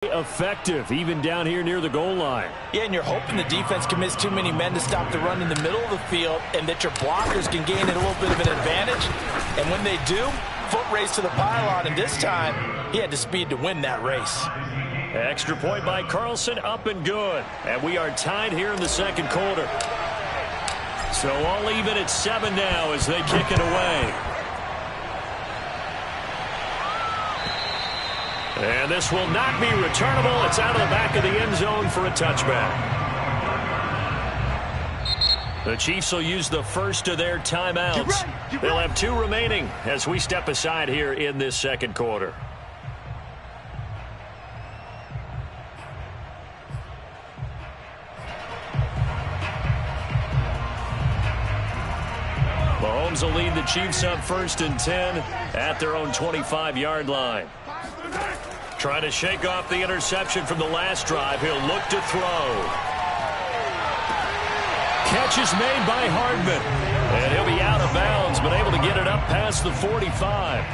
Effective, even down here near the goal line. Yeah, and you're hoping the defense commits too many men to stop the run in the middle of the field and that your blockers can gain a little bit of an advantage. And when they do, foot race to the pylon, and this time he had the speed to win that race. Extra point by Carlson, up and good. And we are tied here in the second quarter. So all even at 7 now as they kick it away. And this will not be returnable. It's out of the back of the end zone for a touchback. The Chiefs will use the first of their timeouts. They'll have 2 remaining as we step aside here in this second quarter. Mahomes will lead the Chiefs up 1st and 10 at their own 25-yard line. Trying to shake off the interception from the last drive. He'll look to throw. Catch is made by Hardman. And he'll be out of bounds, but able to get it up past the 45.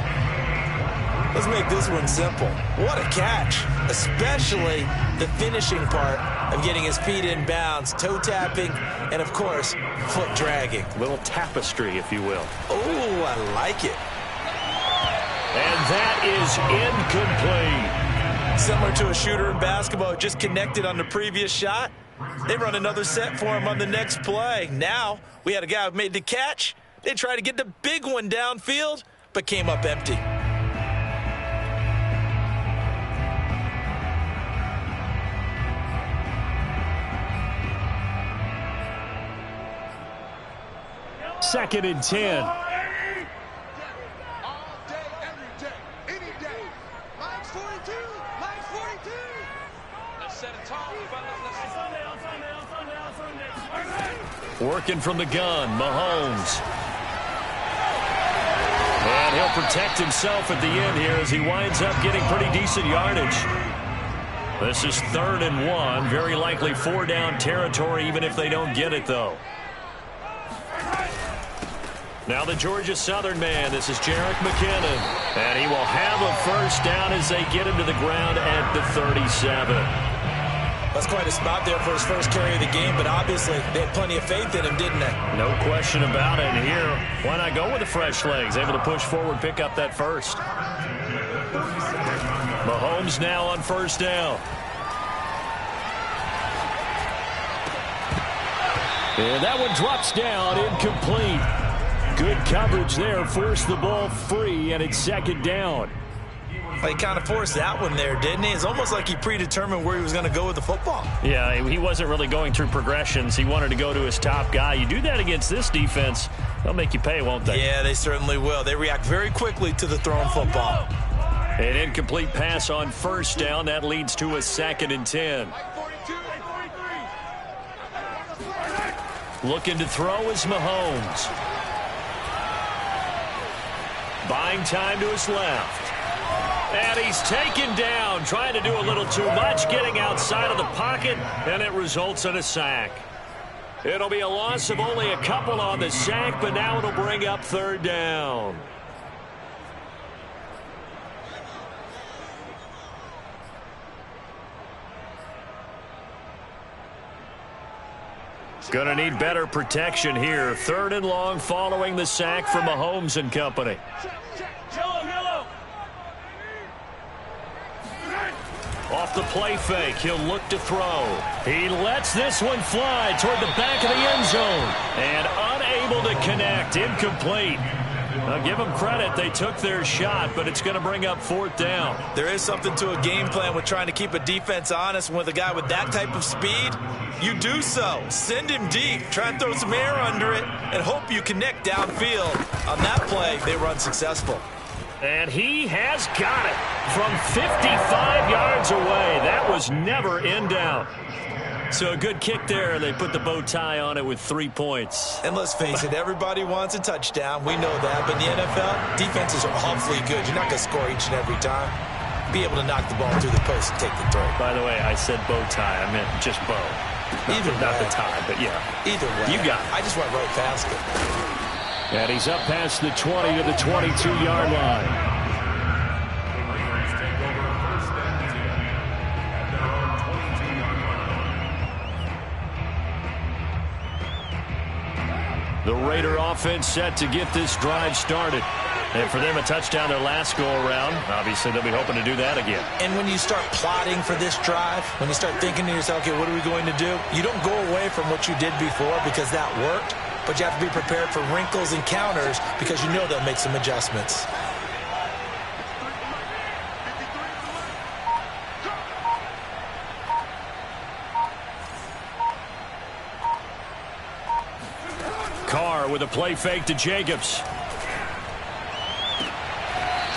Let's make this one simple. What a catch, especially the finishing part of getting his feet in bounds, toe tapping, and, of course, foot dragging. Little tapestry, if you will. Oh, I like it. And that is incomplete. Similar to a shooter in basketball who just connected on the previous shot. They run another set for him on the next play. Now we had a guy who made the catch. They tried to get the big one downfield, but came up empty. Second and 10. Working from the gun, Mahomes. And he'll protect himself at the end here as he winds up getting pretty decent yardage. This is 3rd and 1. Very likely 4-down territory, even if they don't get it, though. Now the Georgia Southern man. This is Jerick McKinnon. And he will have a first down as they get him to the ground at the 37. That's quite a spot there for his first carry of the game, but obviously they had plenty of faith in him, didn't they? No question about it. And here, why not go with the fresh legs? Able to push forward, pick up that first. Mahomes now on first down. And that one drops down, incomplete. Good coverage there, forced the ball free, and it's 2nd down. He kind of forced that one there, didn't he? It's almost like he predetermined where he was going to go with the football. Yeah, he wasn't really going through progressions. He wanted to go to his top guy. You do that against this defense, they'll make you pay, won't they? Yeah, they certainly will. They react very quickly to the thrown football. An incomplete pass on first down. That leads to a 2nd and 10. Looking to throw is Mahomes. Buying time to his left. And he's taken down, trying to do a little too much, getting outside of the pocket, and it results in a sack. It'll be a loss of only a couple on the sack, but now it'll bring up 3rd down. Gonna need better protection here. 3rd and long following the sack from Mahomes and company. Off the play fake, he'll look to throw. He lets this one fly toward the back of the end zone. And unable to connect, incomplete. I'll give them credit, they took their shot, but it's going to bring up 4th down. There is something to a game plan with trying to keep a defense honest. And with a guy with that type of speed, you do so. Send him deep, try and throw some air under it, and hope you connect downfield. On that play, they run successful. And he has got it from 55 yards away. That was never in doubt. So a good kick there. They put the bow tie on it with 3 points. And let's face it, everybody wants a touchdown. We know that. But in the NFL, defenses are awfully good. You're not going to score each and every time. Be able to knock the ball through the post and take the throw. By the way, I said bow tie. I meant just bow. Not the tie, but yeah. Either way. You got it. I just went right past it. And he's up past the 20 to the 22-yard line. The Raider offense set to get this drive started. And for them, a touchdown their last go-around. Obviously, they'll be hoping to do that again. And when you start plotting for this drive, when you start thinking to yourself, okay, what are we going to do? You don't go away from what you did before because that worked, but you have to be prepared for wrinkles and counters because you know they'll make some adjustments. Carr with a play fake to Jacobs.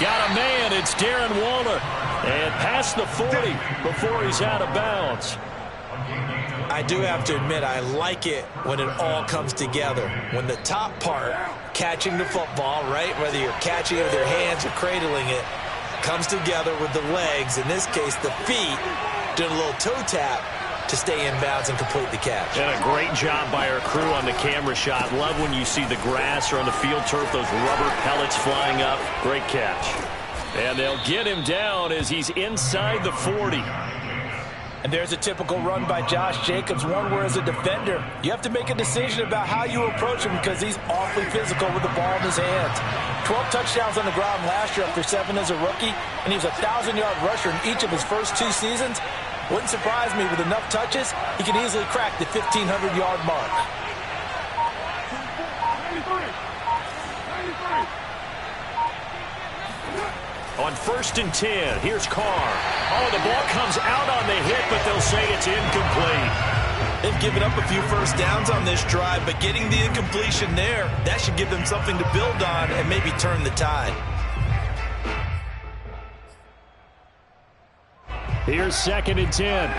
Got a man. It's Darren Waller. And past the 40 before he's out of bounds. I do have to admit, I like it when it all comes together. When the top part, catching the football, right, whether you're catching it with your hands or cradling it, comes together with the legs, in this case the feet, doing a little toe tap to stay in bounds and complete the catch. And a great job by our crew on the camera shot. Love when you see the grass or on the field turf, those rubber pellets flying up. Great catch. And they'll get him down as he's inside the 40. And there's a typical run by Josh Jacobs, one where as a defender, you have to make a decision about how you approach him because he's awfully physical with the ball in his hands. 12 touchdowns on the ground last year after 7 as a rookie, and he was a 1,000-yard rusher in each of his first 2 seasons. Wouldn't surprise me, with enough touches, he could easily crack the 1,500-yard mark. On 1st and 10, here's Carr. Oh, the ball comes out on the hit, but they'll say it's incomplete. They've given up a few first downs on this drive, but getting the incompletion there, that should give them something to build on and maybe turn the tide. Here's 2nd and 10.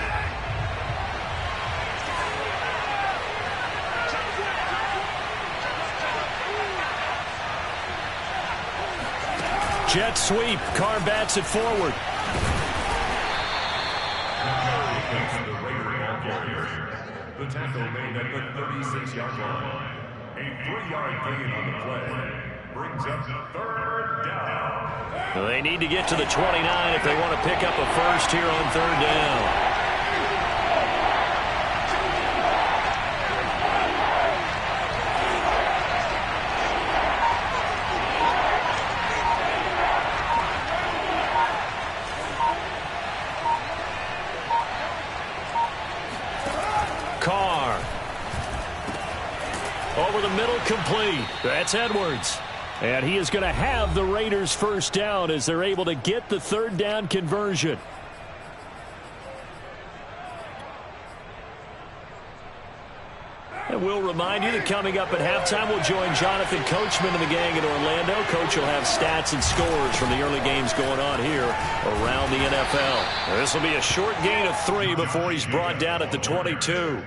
Jet sweep. Carr bats it forward. The tackle made at the 36-yard line. A 3-yard gain on the play brings up 3rd down. Well, they need to get to the 29 if they want to pick up a first here on 3rd down. Carr. Over the middle, complete. That's Edwards. And he is going to have the Raiders first down as they're able to get the 3rd down conversion. And we'll remind you that coming up at halftime, we'll join Jonathan Coachman and the gang in Orlando. Coach will have stats and scores from the early games going on here around the NFL. This will be a short gain of 3 before he's brought down at the 22.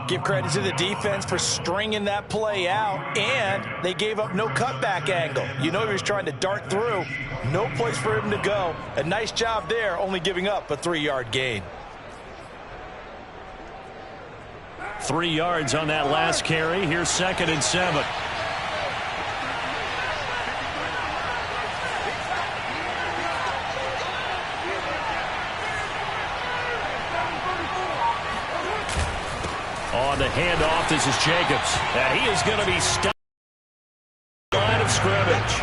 Give credit to the defense for stringing that play out, and they gave up no cutback angle. You know he was trying to dart through. No place for him to go. A nice job there, only giving up a 3-yard gain. 3 yards on that last carry. Here's 2nd and 7. On the handoff, this is Jacobs. And he is going to be stopped at the line of scrimmage.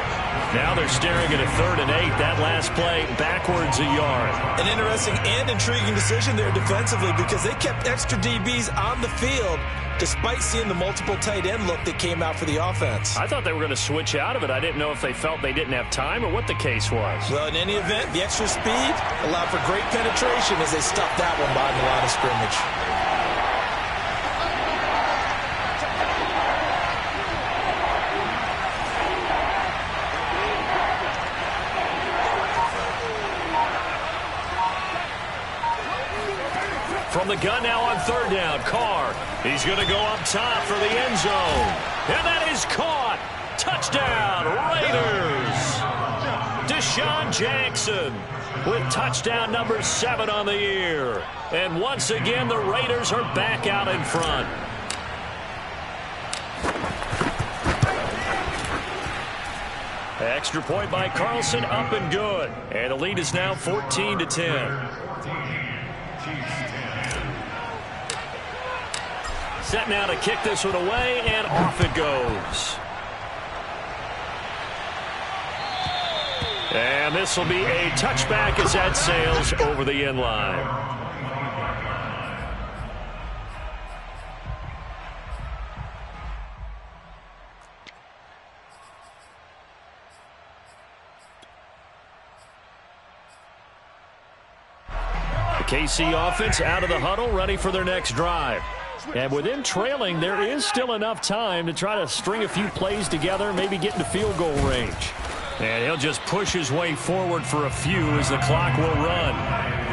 Now they're staring at a 3rd and 8. That last play backwards a yard. An interesting and intriguing decision there defensively because they kept extra DBs on the field despite seeing the multiple tight end look that came out for the offense. I thought they were going to switch out of it. I didn't know if they felt they didn't have time or what the case was. Well, in any event, the extra speed allowed for great penetration as they stuffed that one behind the line of scrimmage. From the gun now on 3rd down, Carr. He's going to go up top for the end zone. And that is caught. Touchdown, Raiders. Deshaun Jackson with touchdown number 7 on the year. And once again, the Raiders are back out in front. Extra point by Carlson, up and good. And the lead is now 14-10. Set now to kick this one away, and off it goes. And this will be a touchback as that sails over the end line. KC offense out of the huddle, ready for their next drive. And within trailing, there is still enough time to try to string a few plays together, maybe get into field goal range. And he'll just push his way forward for a few as the clock will run.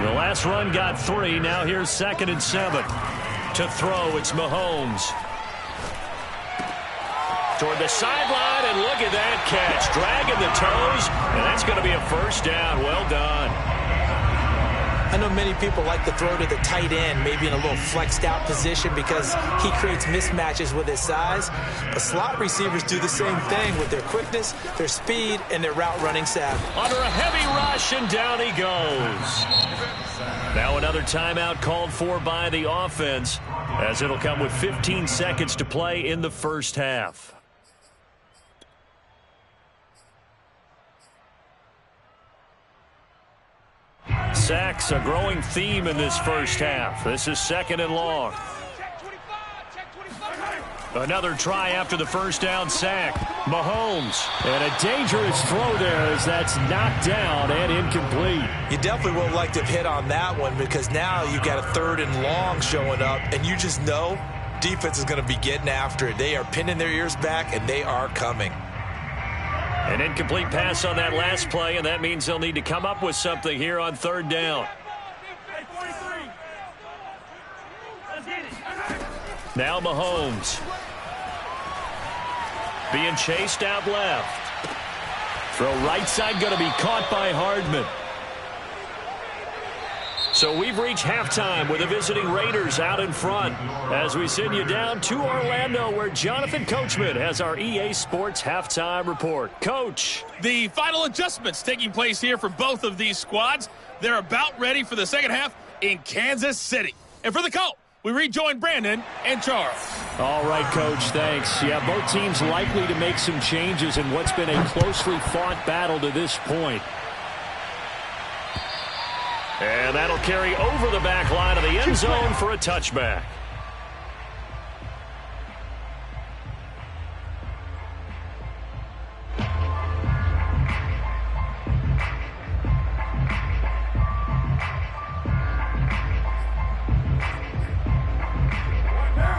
The last run got 3. Now here's 2nd and 7. To throw, it's Mahomes. Toward the sideline, and look at that catch. Dragging the toes, and that's going to be a first down. Well done. I know many people like to throw to the tight end, maybe in a little flexed out position because he creates mismatches with his size. But slot receivers do the same thing with their quickness, their speed, and their route running savvy. Under a heavy rush, and down he goes. Now another timeout called for by the offense, as it'll come with 15 seconds to play in the first half. Sacks, a growing theme in this first half. This is 2nd and long. Another try after the first down sack. Mahomes. And a dangerous throw there as that's knocked down and incomplete. You definitely won't like to hit on that one because now you've got a 3rd and long showing up, and you just know defense is going to be getting after it. They are pinning their ears back, and they are coming. An incomplete pass on that last play, and that means they'll need to come up with something here on 3rd down. Now Mahomes. Being chased out left. Throw right side going to be caught by Hardman. So we've reached halftime with the visiting Raiders out in front as we send you down to Orlando where Jonathan Coachman has our EA Sports halftime report. Coach. The final adjustments taking place here for both of these squads. They're about ready for the second half in Kansas City. And for the call, we rejoin Brandon and Charles. All right, Coach, thanks. Yeah, both teams likely to make some changes in what's been a closely fought battle to this point. And that'll carry over the back line of the end zone for a touchback.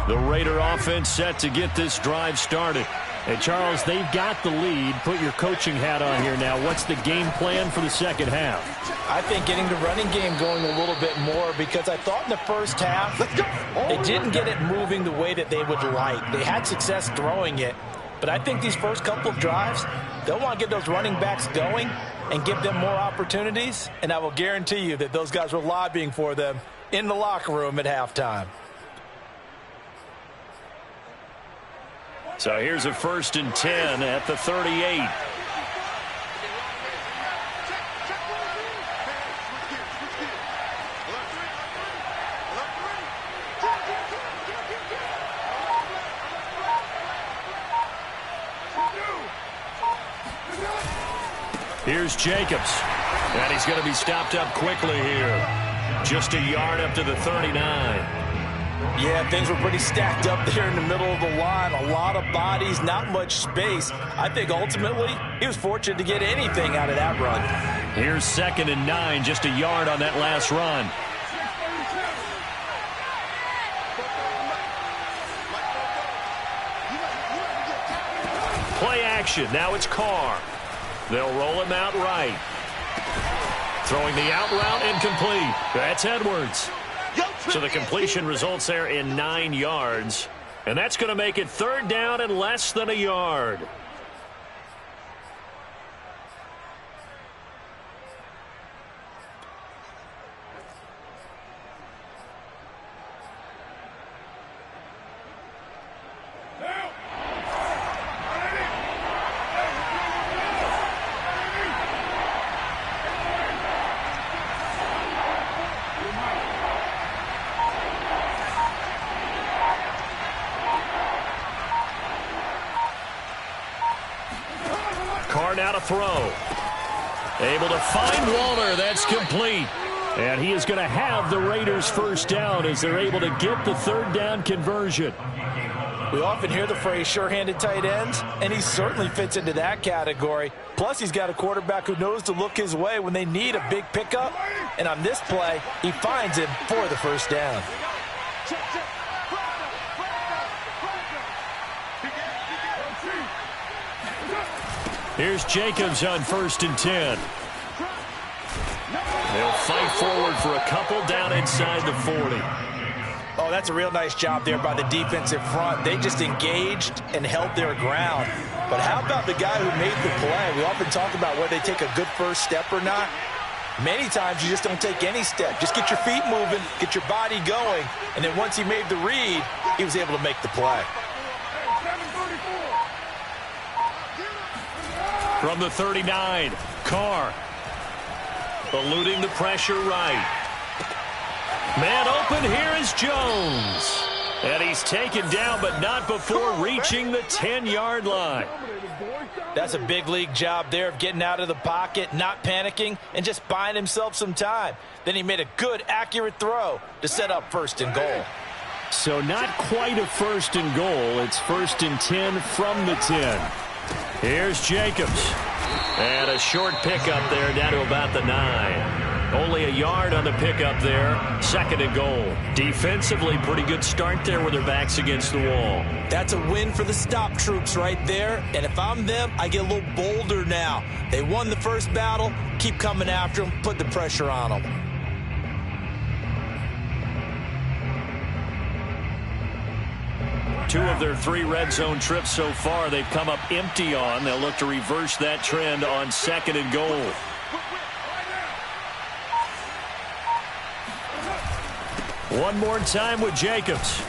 The Raider offense set to get this drive started. And, Charles, they've got the lead. Put your coaching hat on here now. What's the game plan for the second half? I think getting the running game going a little bit more because I thought in the first half they didn't get it moving the way that they would like. They had success throwing it, but I think these first couple of drives, they'll want to get those running backs going and give them more opportunities, and I will guarantee you that those guys were lobbying for them in the locker room at halftime. So here's a 1st and 10 at the 38. Here's Jacobs. And he's going to be stopped up quickly here. Just a yard up to the 39. Yeah, things were pretty stacked up there in the middle of the line. A lot of bodies, not much space. I think ultimately he was fortunate to get anything out of that run. Here's 2nd and 9, just a yard on that last run. Play action. Now it's Carr. They'll roll him out right. Throwing the out route incomplete. That's Edwards. So the completion results there in 9 yards. And that's going to make it 3rd down and less than a yard. to throw. Able to find Waller. That's complete. And he is going to have the Raiders first down as they're able to get the third down conversion. We often hear the phrase sure-handed tight ends, and he certainly fits into that category. Plus, he's got a quarterback who knows to look his way when they need a big pickup. And on this play, he finds him for the first down. Here's Jacobs on 1st and 10. They'll fight forward for a couple down inside the 40. Oh, that's a real nice job there by the defensive front. They just engaged and held their ground. But how about the guy who made the play? We often talk about whether they take a good first step or not. Many times you just don't take any step. Just get your feet moving, get your body going, and then once he made the read, he was able to make the play. From the 39, Carr. Eluding the pressure right. Man open, here is Jones. And he's taken down, but not before reaching the 10-yard line. That's a big league job there of getting out of the pocket, not panicking, and just buying himself some time. Then he made a good, accurate throw to set up 1st and goal. So not quite a 1st and goal. It's 1st and 10 from the 10. Here's Jacobs. And a short pickup there down to about the 9. Only a yard on the pickup there. 2nd and goal. Defensively, pretty good start there with their backs against the wall. That's a win for the stop troops right there. And if I'm them, I get a little bolder now. They won the first battle. Keep coming after them. Put the pressure on them. Two of their 3 red zone trips so far they've come up empty on. They'll look to reverse that trend on 2nd and goal. One more time with Jacobs.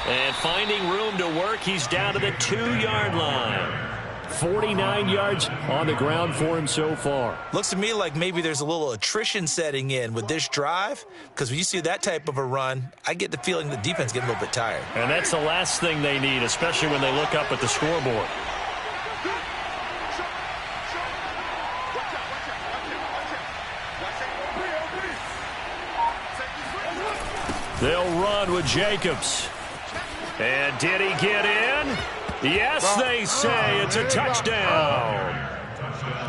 And finding room to work, he's down to the 2-yard line. 49 yards on the ground for him so far. Looks to me like maybe there's a little attrition setting in with this drive, because when you see that type of a run, I get the feeling the defense getting a little bit tired. And that's the last thing they need, especially when they look up at the scoreboard. They'll run with Jacobs. And did he get in? Yes, they say it's a touchdown.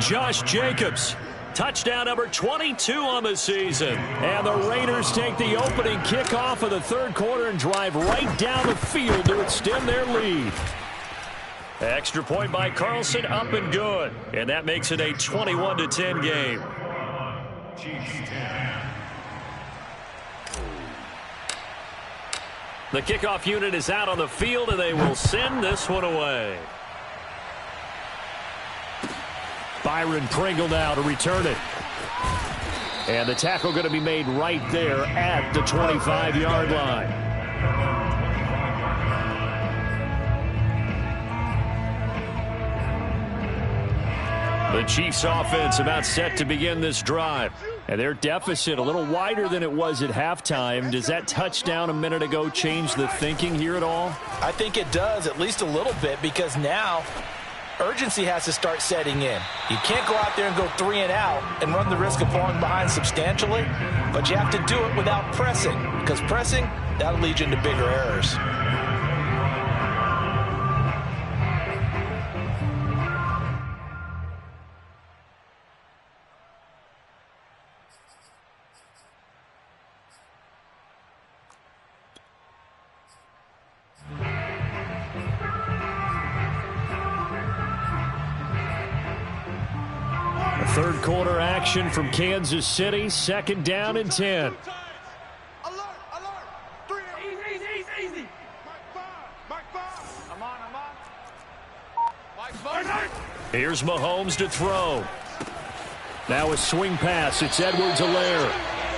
Josh Jacobs, touchdown number 22 on the season. And the Raiders take the opening kickoff of the 3rd quarter and drive right down the field to extend their lead. Extra point by Carlson, up and good. And that makes it a 21-10 game. The kickoff unit is out on the field, and they will send this one away. Byron Pringle now to return it. And the tackle going to be made right there at the 25-yard line. The Chiefs offense about set to begin this drive. And their deficit a little wider than it was at halftime. Does that touchdown a minute ago change the thinking here at all? I think it does, at least a little bit, because now urgency has to start setting in. You can't go out there and go 3 and out and run the risk of falling behind substantially, but you have to do it without pressing, because pressing, that'll lead you into bigger errors. Third quarter action from Kansas City. 2nd down and 10. Easy. Here's Mahomes to throw. Now a swing pass. It's Edwards-Helaire.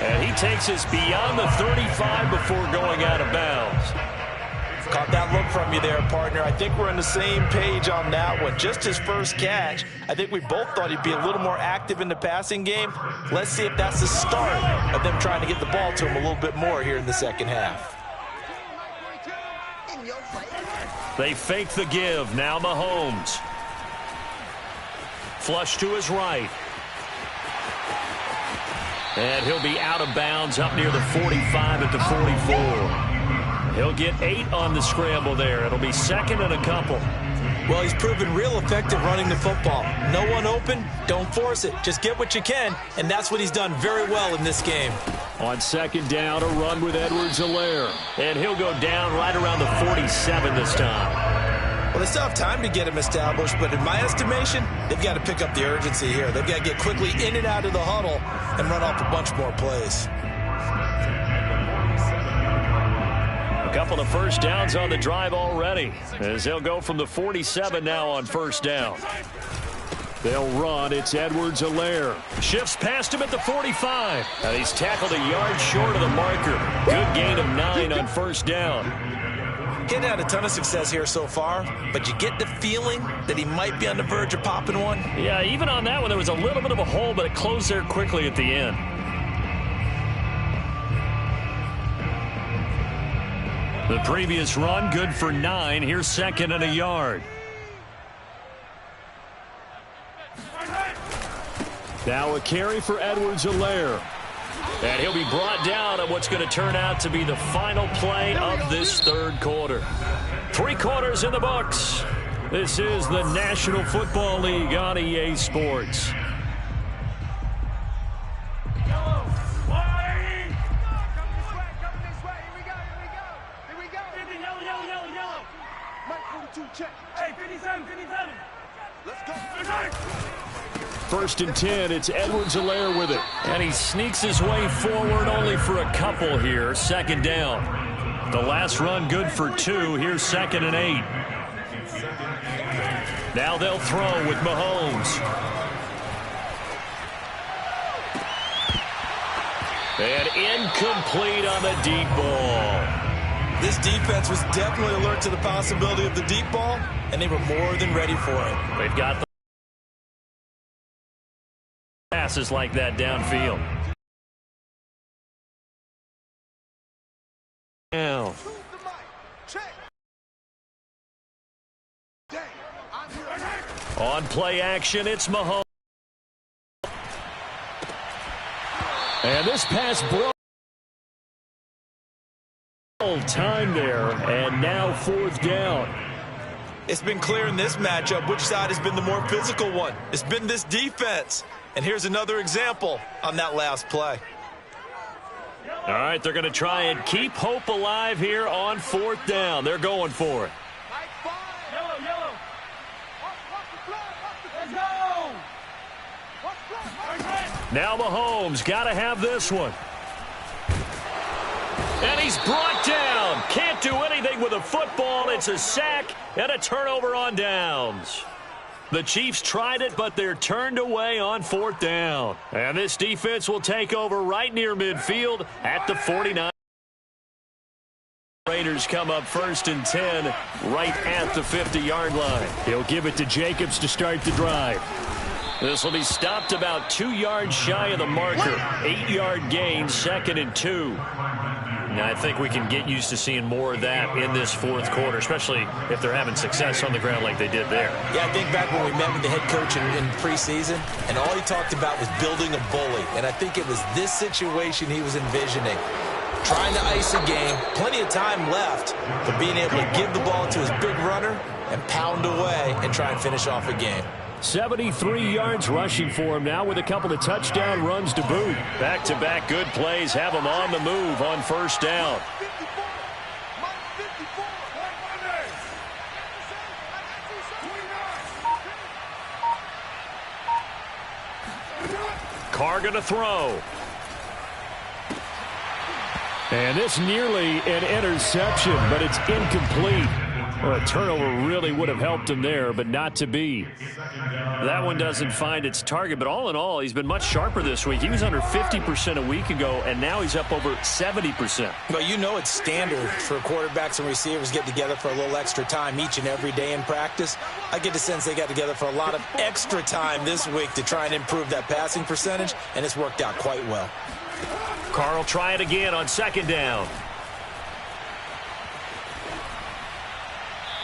And he takes us beyond the 35 before going out of bounds. Caught that look from you there, partner. I think we're on the same page on that one. Just his first catch. I think we both thought he'd be a little more active in the passing game. Let's see if that's the start of them trying to get the ball to him a little bit more here in the 2nd half. They fake the give. Now Mahomes. Flush to his right. And he'll be out of bounds up near the 45 at the 44. He'll get 8 on the scramble there. It'll be second and a couple. Well, he's proven real effective running the football. No one open, don't force it. Just get what you can, and that's what he's done very well in this game. On second down, a run with Edwards-Helaire. And he'll go down right around the 47 this time. Well, they still have time to get him established, but in my estimation, they've got to pick up the urgency here. They've got to get quickly in and out of the huddle and run off a bunch more plays. A couple of first downs on the drive already, as they'll go from the 47 now on first down. They'll run. It's Edwards-Helaire. Shifts past him at the 45. And he's tackled a yard short of the marker. Good gain of 9 on first down. He hadn't had a ton of success here so far, but you get the feeling that he might be on the verge of popping one. Yeah, even on that one, there was a little bit of a hole, but it closed there quickly at the end. The previous run, good for 9. Here's second and a yard. Now a carry for Edwards-Helaire. And he'll be brought down at what's going to turn out to be the final play of this third quarter. 3 quarters in the books. This is the National Football League on EA Sports. First and 10, it's Edwards-Helaire with it. And he sneaks his way forward only for a couple here. Second down. The last run good for 2. Here's second and 8. Now they'll throw with Mahomes. And incomplete on the deep ball. This defense was definitely alert to the possibility of the deep ball, and they were more than ready for it. They've got the passes like that downfield. Now. On play action, it's Mahomes. And this pass broke. Time there, and now fourth down. It's been clear in this matchup which side has been the more physical one. It's been this defense. And here's another example on that last play. All right, they're going to try and keep hope alive here on fourth down. They're going for it. Now Mahomes got to have this one. And he's brought down. Can't do anything with a football. It's a sack and a turnover on downs. The Chiefs tried it, but they're turned away on fourth down. And this defense will take over right near midfield at the 49. Raiders come up first and 10 right at the 50-yard line. He'll give it to Jacobs to start the drive. This will be stopped about 2 yards shy of the marker. 8-yard gain, second and 2. Now, I think we can get used to seeing more of that in this fourth quarter, especially if they're having success on the ground like they did there. Yeah, I think back when we met with the head coach in preseason, and all he talked about was building a bully. And I think it was this situation he was envisioning. Trying to ice a game, plenty of time left, but being able to give the ball to his big runner and pound away and try and finish off a game. 73 yards rushing for him now with a couple of touchdown runs to boot. Back-to-back good plays have him on the move on first down. Carr going to throw. And this nearly an interception, but it's incomplete. Well, a turnover really would have helped him there, but not to be. That one doesn't find its target, but all in all, he's been much sharper this week. He was under 50% a week ago, and now he's up over 70%. Well, you know it's standard for quarterbacks and receivers get together for a little extra time each and every day in practice. I get the sense they got together for a lot of extra time this week to try and improve that passing percentage, and it's worked out quite well. Carr will try it again on second down.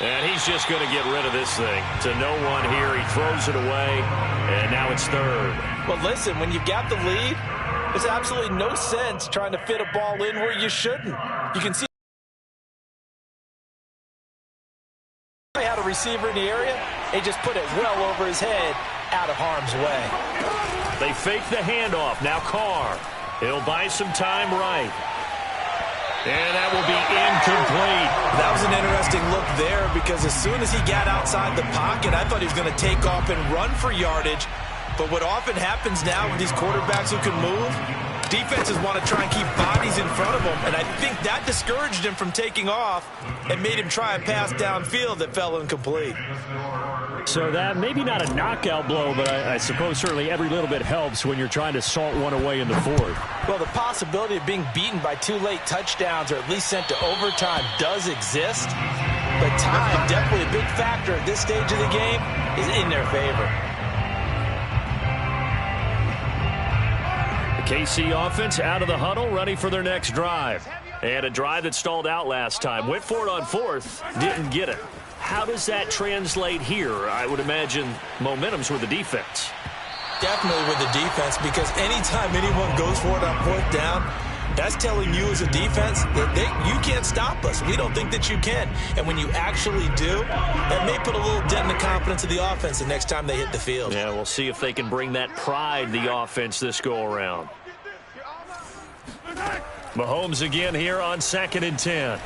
And he's just going to get rid of this thing. To no one here. He throws it away, and now it's third. Well, listen, when you've got the lead, there's absolutely no sense trying to fit a ball in where you shouldn't. You can see they had a receiver in the area. They just put it well over his head, out of harm's way. They fake the handoff. Now Carr. He'll buy some time right. And that will be incomplete. That was an interesting look there because as soon as he got outside the pocket, I thought he was going to take off and run for yardage. But what often happens now with these quarterbacks who can move, defenses want to try and keep bodies in front of them, and I think that discouraged him from taking off and made him try a pass downfield that fell incomplete. So that maybe not a knockout blow, but I suppose certainly every little bit helps when you're trying to salt one away in the fourth. Well, the possibility of being beaten by 2 late touchdowns or at least sent to overtime does exist, but time, definitely a big factor at this stage of the game, is in their favor. KC offense out of the huddle, ready for their next drive. And a drive that stalled out last time. Went for it on fourth, didn't get it. How does that translate here? I would imagine momentum's with the defense. Definitely with the defense, because anytime anyone goes for it on fourth down, that's telling you as a defense that you can't stop us. We don't think that you can. And when you actually do, that may put a little dent in the confidence of the offense the next time they hit the field. Yeah, we'll see if they can bring that pride the offense this go-around. Mahomes again here on 2nd and 10.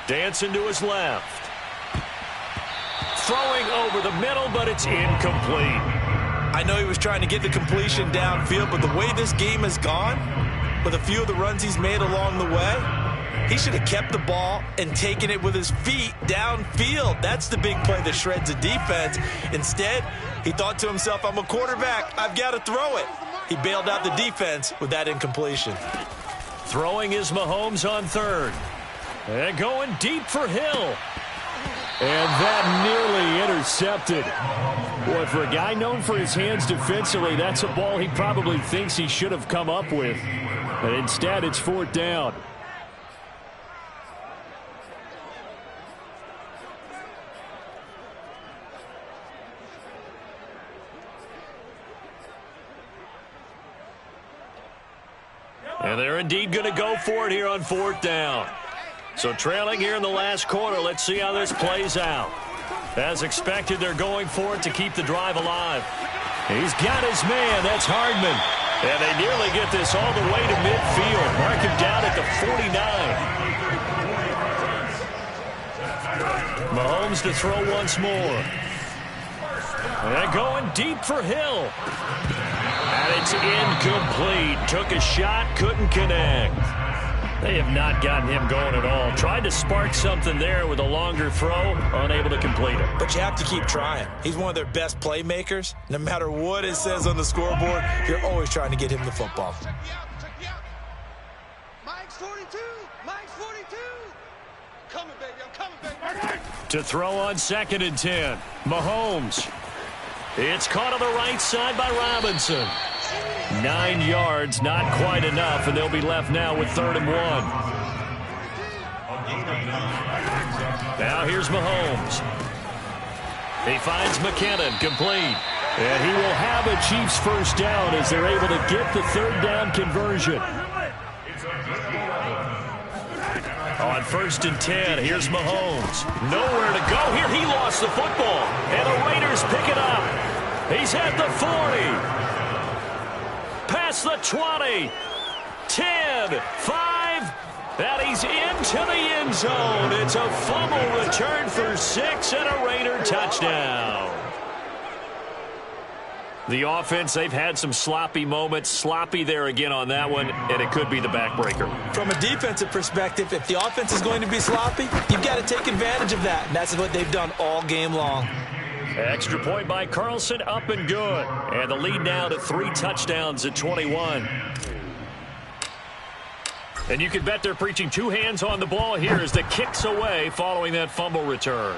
Dancing to his left. Throwing over the middle, but it's incomplete. I know he was trying to get the completion downfield, but the way this game has gone, with a few of the runs he's made along the way, he should have kept the ball and taken it with his feet downfield. That's the big play that shreds a defense. Instead, he thought to himself, I'm a quarterback, I've got to throw it. He bailed out the defense with that incompletion. Throwing is Mahomes on third. And going deep for Hill. And that nearly intercepted. Boy, for a guy known for his hands defensively, that's a ball he probably thinks he should have come up with. But instead, it's 4th down. And they're indeed going to go for it here on 4th down. So trailing here in the last quarter, let's see how this plays out. As expected, they're going for it to keep the drive alive. He's got his man. That's Hardman. And they nearly get this all the way to midfield. Mark him down at the 49. Mahomes to throw once more. And going deep for Hill. And it's incomplete. Took a shot, couldn't connect. They have not gotten him going at all. Tried to spark something there with a longer throw, unable to complete it. But you have to keep trying. He's one of their best playmakers. No matter what it says on the scoreboard, you're always trying to get him the football. Mike's 42. Mike's 42. Coming, baby. I'm coming, baby. To throw on 2nd and 10. Mahomes. It's caught on the right side by Robinson. 9 yards, not quite enough, and they'll be left now with 3rd and 1. Now here's Mahomes. He finds McKinnon, complete. And he will have a Chiefs first down as they're able to get the 3rd down conversion. On 1st and 10, here's Mahomes. Nowhere to go here. He lost the football, and the Raiders pick it up. He's at the 40. Past the 20, 10, 5, and he's into the end zone. It's a fumble return for 6 and a Raider touchdown. The offense, they've had some sloppy moments. Sloppy there again on that one, and it could be the backbreaker. From a defensive perspective, if the offense is going to be sloppy, you've got to take advantage of that, and that's what they've done all game long. Extra point by Carlson, up and good. And the lead now to 3 touchdowns at 21. And you can bet they're preaching 2 hands on the ball here as the kick's away following that fumble return.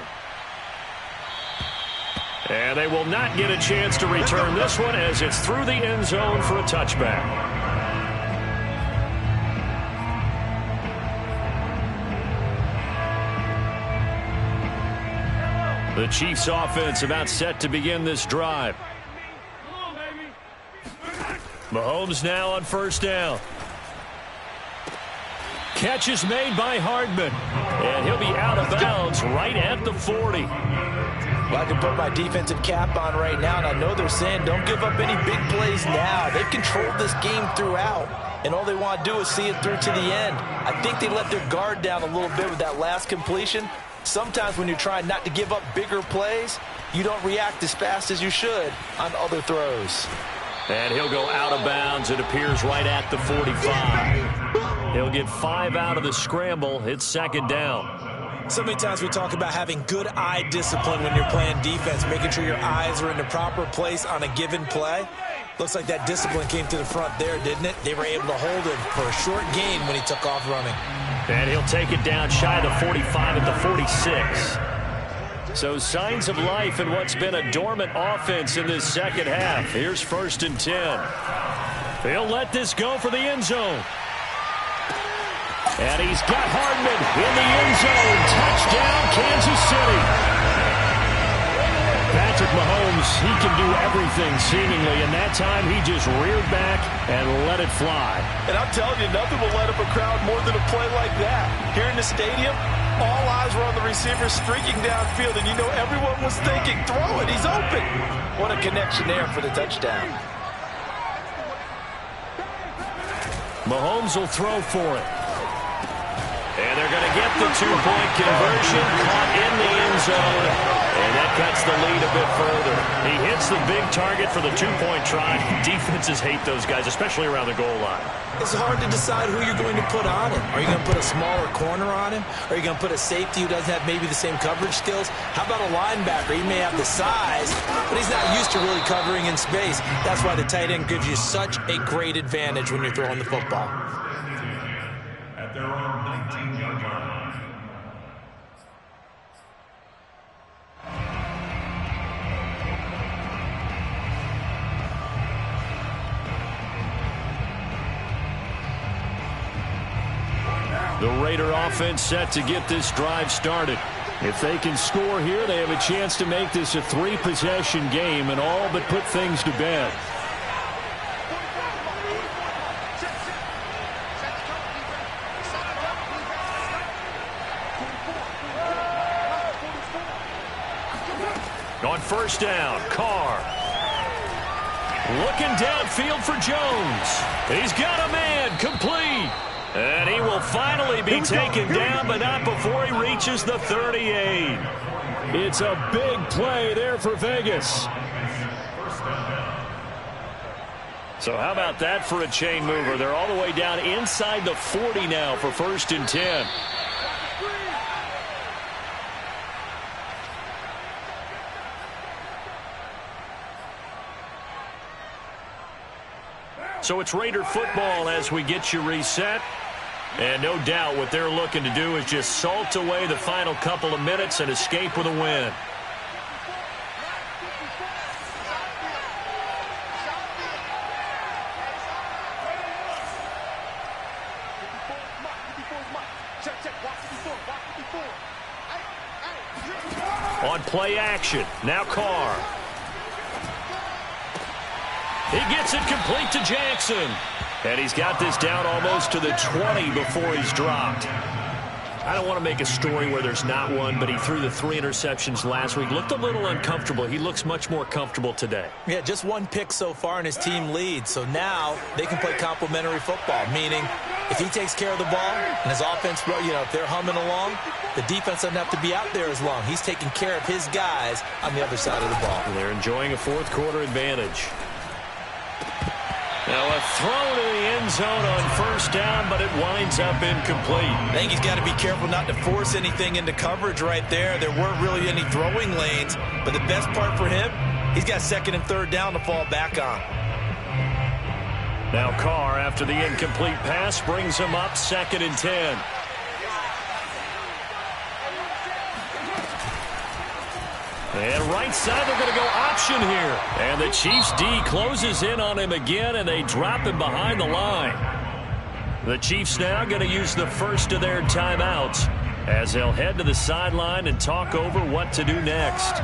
And they will not get a chance to return this one as it's through the end zone for a touchback. The Chiefs offense about set to begin this drive. Mahomes now on first down. Catch is made by Hardman. And he'll be out of bounds right at the 40. Well, I can put my defensive cap on right now, and I know they're saying don't give up any big plays now. They've controlled this game throughout, and all they want to do is see it through to the end. I think they let their guard down a little bit with that last completion. Sometimes when you're trying not to give up bigger plays, you don't react as fast as you should on other throws. And he'll go out of bounds, it appears, right at the 45. He'll get 5 out of the scramble. It's second down. So many times we talk about having good eye discipline when you're playing defense, making sure your eyes are in the proper place on a given play. Looks like that discipline came to the front there, didn't it? They were able to hold him for a short gain when he took off running. And he'll take it down shy of the 45 at the 46. So signs of life in what's been a dormant offense in this second half. Here's 1st and 10. They'll let this go for the end zone. And he's got Hardman in the end zone. Touchdown, Kansas City. Patrick Mahomes, he can do everything seemingly, and that time he just reared back and let it fly. And I'm telling you, nothing will light up a crowd more than a play like that. Here in the stadium, all eyes were on the receiver streaking downfield, and you know everyone was thinking, throw it, he's open. What a connection there for the touchdown. Mahomes will throw for it. And they're going to get the 2-point conversion, caught in the end zone, and that cuts the lead a bit further. He hits the big target for the 2-point try. Defenses hate those guys, especially around the goal line. It's hard to decide who you're going to put on him. Are you going to put a smaller corner on him? Are you going to put a safety who doesn't have maybe the same coverage skills? How about a linebacker? He may have the size, but he's not used to really covering in space. That's why the tight end gives you such a great advantage when you're throwing the football. At their own 19-yard line. The Raider offense set to get this drive started. If they can score here, they have a chance to make this a 3-possession game and all but put things to bed. On first down, Carr. Looking downfield for Jones. He's got a man, complete. And he will finally be taken down, but not before he reaches the 38. It's a big play there for Vegas. So how about that for a chain mover? They're all the way down inside the 40 now for 1st and 10. So it's Raider football as we get you reset. And no doubt what they're looking to do is just salt away the final couple of minutes and escape with a win. On play action, now Carr. He gets it complete to Jackson. And he's got this down almost to the 20 before he's dropped. I don't want to make a story where there's not one, but he threw the 3 interceptions last week. Looked a little uncomfortable. He looks much more comfortable today. Yeah, just 1 pick so far and his team leads. So now they can play complementary football, meaning if he takes care of the ball and his offense, you know, if they're humming along, the defense doesn't have to be out there as long. He's taking care of his guys on the other side of the ball. And they're enjoying a 4th quarter advantage. Now a throw to the end zone on first down, but it winds up incomplete. I think he's got to be careful not to force anything into coverage right there. There weren't really any throwing lanes, but the best part for him, he's got 2nd and 3rd down to fall back on. Now Carr, after the incomplete pass, brings him up 2nd and 10. And right side, they're going to go option here. And the Chiefs D closes in on him again, and they drop him behind the line. The Chiefs now going to use the first of their timeouts as they'll head to the sideline and talk over what to do next.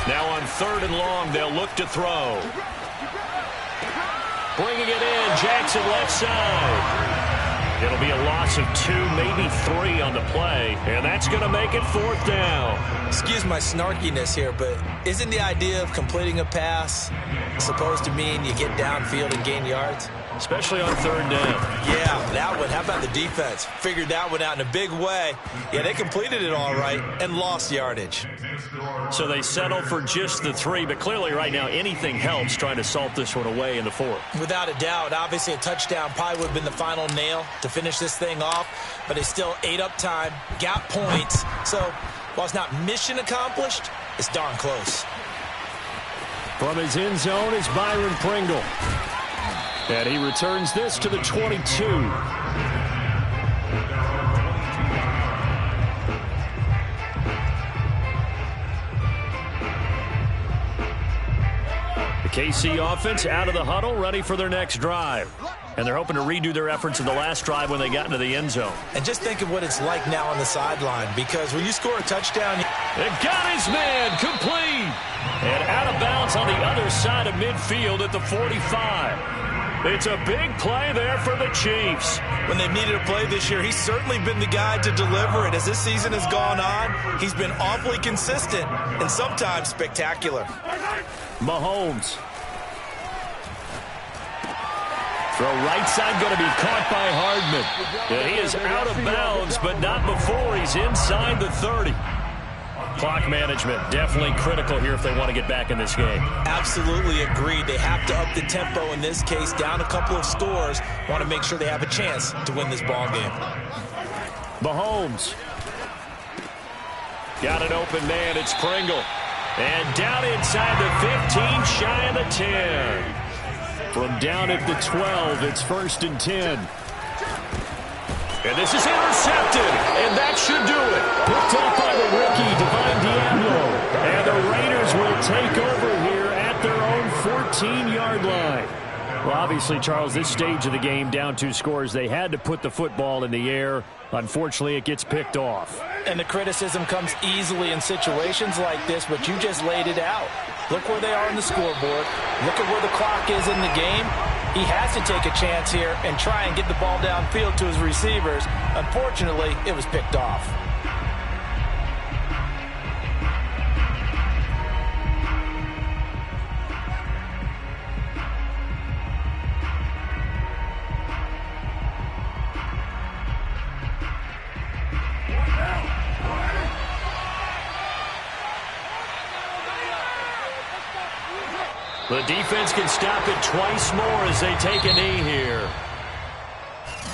Now on 3rd and long, they'll look to throw. Bringing it in, Jackson left side. It'll be a loss of 2, maybe 3 on the play, and that's going to make it 4th down. Excuse my snarkiness here, but isn't the idea of completing a pass supposed to mean you get downfield and gain yards? Especially on 3rd down. Yeah, that one. How about the defense? Figured that one out in a big way. Yeah, they completed it all right and lost yardage. So they settle for just the 3, but clearly right now anything helps trying to salt this one away in the 4th. Without a doubt, obviously a touchdown probably would have been the final nail to finish this thing off, but they still ate up time, got points. So while it's not mission accomplished, it's darn close. From his end zone is Byron Pringle. And he returns this to the 22. The KC offense out of the huddle, ready for their next drive. And they're hoping to redo their efforts in the last drive when they got into the end zone. And just think of what it's like now on the sideline, because when you score a touchdown... It got his man, complete. And out of bounds on the other side of midfield at the 45. It's a big play there for the Chiefs. When they've needed a play this year, he's certainly been the guy to deliver it. As this season has gone on, he's been awfully consistent and sometimes spectacular. Mahomes. Throw right side going to be caught by Hardman. And he is out of bounds, but not before he's inside the 30. Clock management definitely critical here if they want to get back in this game. Absolutely agreed. They have to up the tempo in this case, down a couple of scores. Want to make sure they have a chance to win this ball game. Mahomes. Got an open man. It's Pringle. And down inside the 15, shy of the 10. From down at the 12, it's 1st and 10. And this is intercepted, and that should do it. Picked up by the rookie, Divine Diablo. And the Raiders will take over here at their own 14-yard line. Well, obviously, Charles, this stage of the game, down 2 scores, they had to put the football in the air. Unfortunately, it gets picked off. And the criticism comes easily in situations like this, but you just laid it out. Look where they are on the scoreboard. Look at where the clock is in the game. He has to take a chance here and try and get the ball downfield to his receivers. Unfortunately, it was picked off. The defense can stop it twice more as they take a knee here.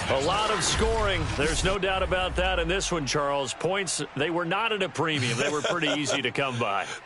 A lot of scoring. There's no doubt about that in this one, Charles. Points, they were not at a premium. They were pretty easy to come by.